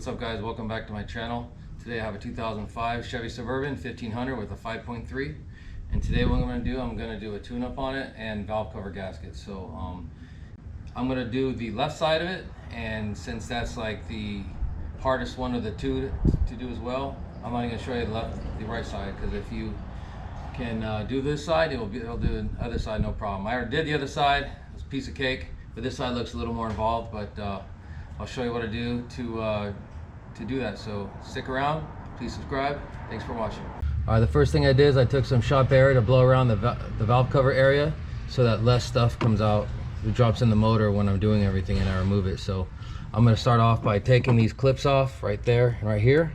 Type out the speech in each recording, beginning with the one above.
What's up guys, welcome back to my channel. Today I have a 2005 Chevy Suburban 1500 with a 5.3, and today what I'm going to do a tune-up on it and valve cover gasket. So I'm going to do the left side of it, and since that's like the hardest one of the two to do as well, I'm not going to show you the right side, because if you can do this side, it'll do the other side no problem. I already did the other side, it's a piece of cake, but this side looks a little more involved, but I'll show you what I do to do that. So stick around, please subscribe. Thanks for watching. All right, the first thing I did is I took some shop air to blow around the valve cover area so that less stuff comes out. It drops in the motor when I'm doing everything and I remove it. So I'm going to start off by taking these clips off right there and right here,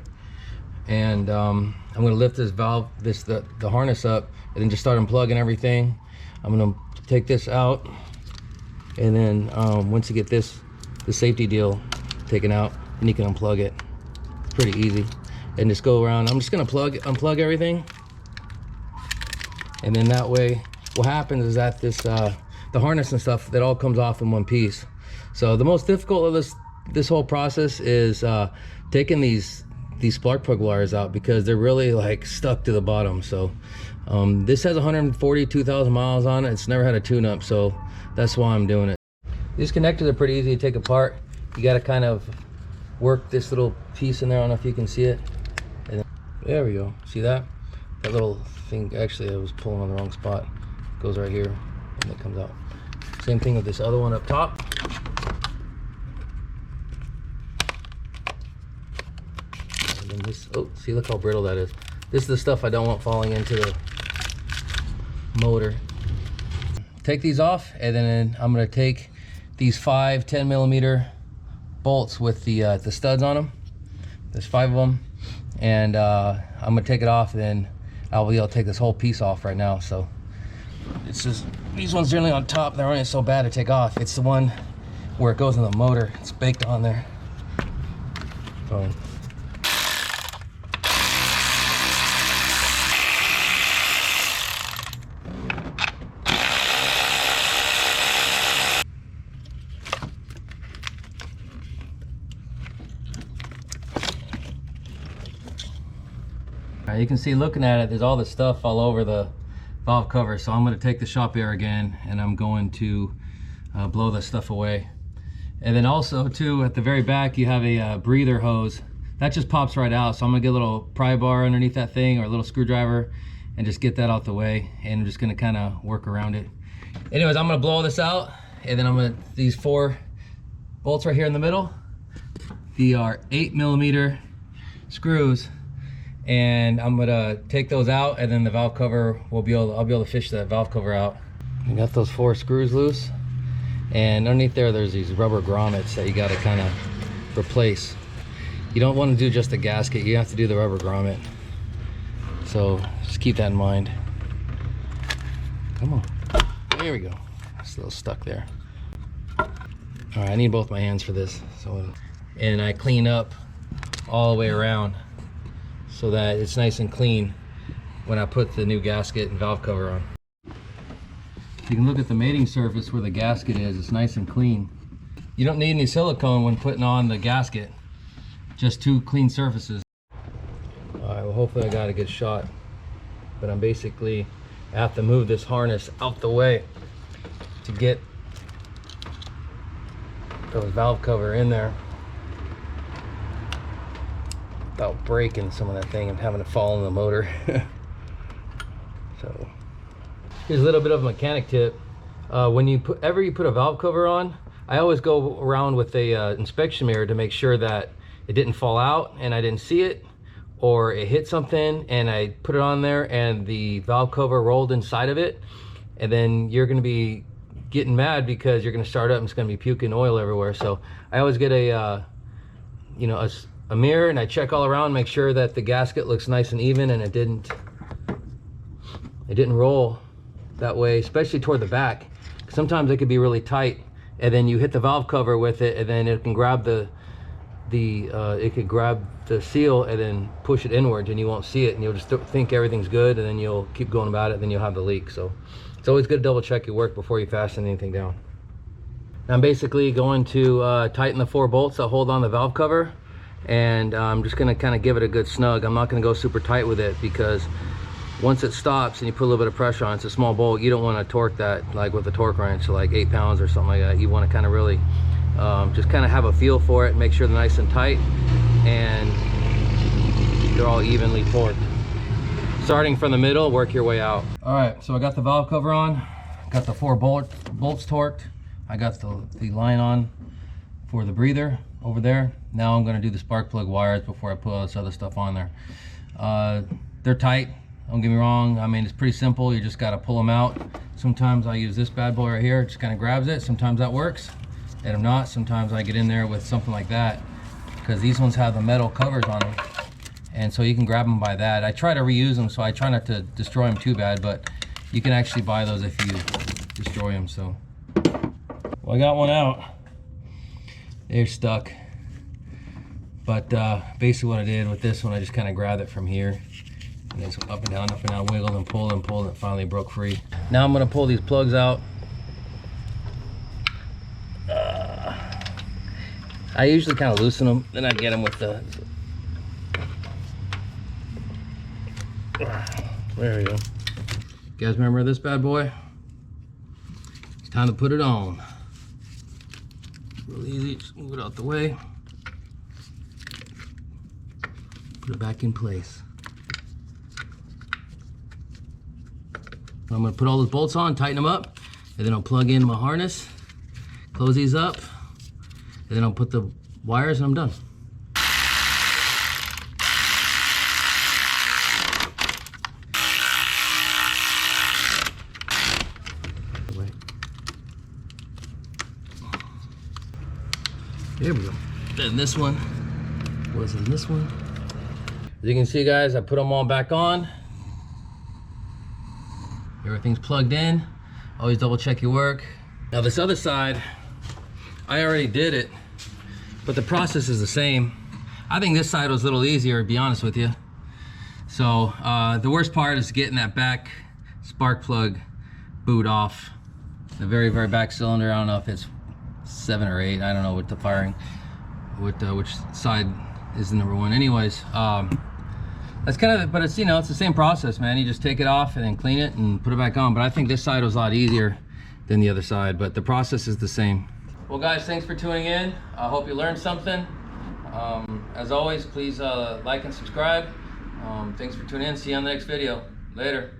and I'm going to lift this valve, the harness up, and then just start unplugging everything. I'm going to take this out, and then once you get the safety deal taken out, then you can unplug it. Pretty easy, and just go around. I'm just gonna unplug everything, and then that way what happens is that the harness and stuff, that all comes off in one piece. So the most difficult of this whole process is taking these spark plug wires out, because they're really like stuck to the bottom. So this has 142,000 miles on it. It's never had a tune-up, so that's why I'm doing it. These connectors are pretty easy to take apart. You got to kind of work this little piece in there. I don't know if you can see it. And then, there we go. See that? That little thing, actually I was pulling on the wrong spot. It goes right here and it comes out. Same thing with this other one up top. And then this, oh, see, look how brittle that is. This is the stuff I don't want falling into the motor. Take these off, and then I'm going to take these 5 10mm bolts with the studs on them. There's 5 of them, and I'm gonna take it off, and then I'll be able to take this whole piece off right now. So it's just, these ones generally on top, they're only so bad to take off. It's the one where it goes in the motor, it's baked on there. So you can see, looking at it, there's all this stuff all over the valve cover. So I'm going to take the shop air again, and I'm going to blow this stuff away. And then also too, at the very back you have a breather hose that just pops right out. So I'm gonna get a little pry bar underneath that thing, or a little screwdriver, and just get that out the way. And I'm just gonna kind of work around it. Anyways, I'm gonna blow this out, and then these 4 bolts right here in the middle, they are 8mm screws, and I'm gonna take those out, and then the valve cover I'll be able to fish that valve cover out. You got those 4 screws loose, and underneath there's these rubber grommets that you got to kind of replace. You don't want to do just the gasket, you have to do the rubber grommet, so just keep that in mind. Come on, there we go. It's a little stuck there. All right, I need both my hands for this. So, and I clean up all the way around so that it's nice and clean when I put the new gasket and valve cover on. You can look at the mating surface where the gasket is. It's nice and clean. You don't need any silicone when putting on the gasket, just 2 clean surfaces. All right, well, hopefully I got a good shot, but I have to move this harness out the way to get the valve cover in there without breaking some of that thing and having to fall in the motor. So here's a little bit of a mechanic tip. When you put a valve cover on, I always go around with a inspection mirror to make sure that it didn't fall out and I didn't see it, or it hit something and I put it on there and the valve cover rolled inside of it, and then you're going to be getting mad because you're going to start up and it's going to be puking oil everywhere. So I always get a mirror, and I check all around, make sure that the gasket looks nice and even, and it didn't roll that way, especially toward the back. Sometimes it could be really tight, and then you hit the valve cover with it, and then it can grab it could grab the seal and then push it inwards, and you won't see it, and you'll just think everything's good, and then you'll keep going about it, and then you'll have the leak. So it's always good to double check your work before you fasten anything down. Now I'm basically going to tighten the 4 bolts that hold on the valve cover, and I'm just gonna kind of give it a good snug. I'm not gonna go super tight with it, because once it stops and you put a little bit of pressure on it, it's a small bolt, you don't want to torque that like with a torque wrench, so like 8 pounds or something like that. You want to kind of really just kind of have a feel for it, make sure they're nice and tight and they're all evenly torqued. Starting from the middle, work your way out. All right, so I got the valve cover on, got the 4 bolts torqued, I got the line on for the breather over there. Now I'm going to do the spark plug wires before I put all this other stuff on there. They're tight, don't get me wrong. I mean, it's pretty simple. You just got to pull them out. Sometimes I use this bad boy right here, it just kind of grabs it. Sometimes that works, and if not, sometimes I get in there with something like that, because these ones have the metal covers on them, and so you can grab them by that. I try to reuse them, so I try not to destroy them too bad, but you can actually buy those if you destroy them. So, well, I got one out. They're stuck. But basically what I did with this one, I just kind of grabbed it from here, and then up and down, wiggled and pulled, and it finally broke free. Now I'm gonna pull these plugs out. I usually kind of loosen them, then I get them with the... There we go. You guys remember this bad boy? It's time to put it on. Real easy, just move it out the way. Put it back in place. I'm gonna put all those bolts on, tighten them up, and then I'll plug in my harness, close these up, and then I'll put the wires and I'm done. There we go. And this one was in this one. As you can see, guys, I put them all back on. Everything's plugged in. Always double check your work. Now this other side, I already did it, but the process is the same. I think this side was a little easier, to be honest with you. So the worst part is getting that back spark plug boot off. The very, very back cylinder, I don't know if it's 7 or 8, I don't know what the firing, which side is the number 1. Anyways, that's kind of, but it's, you know, it's the same process, man. You just take it off and then clean it and put it back on. But I think this side was a lot easier than the other side, but the process is the same. Well, guys, thanks for tuning in. I hope you learned something. As always, please like and subscribe. Thanks for tuning in. See you on the next video. Later.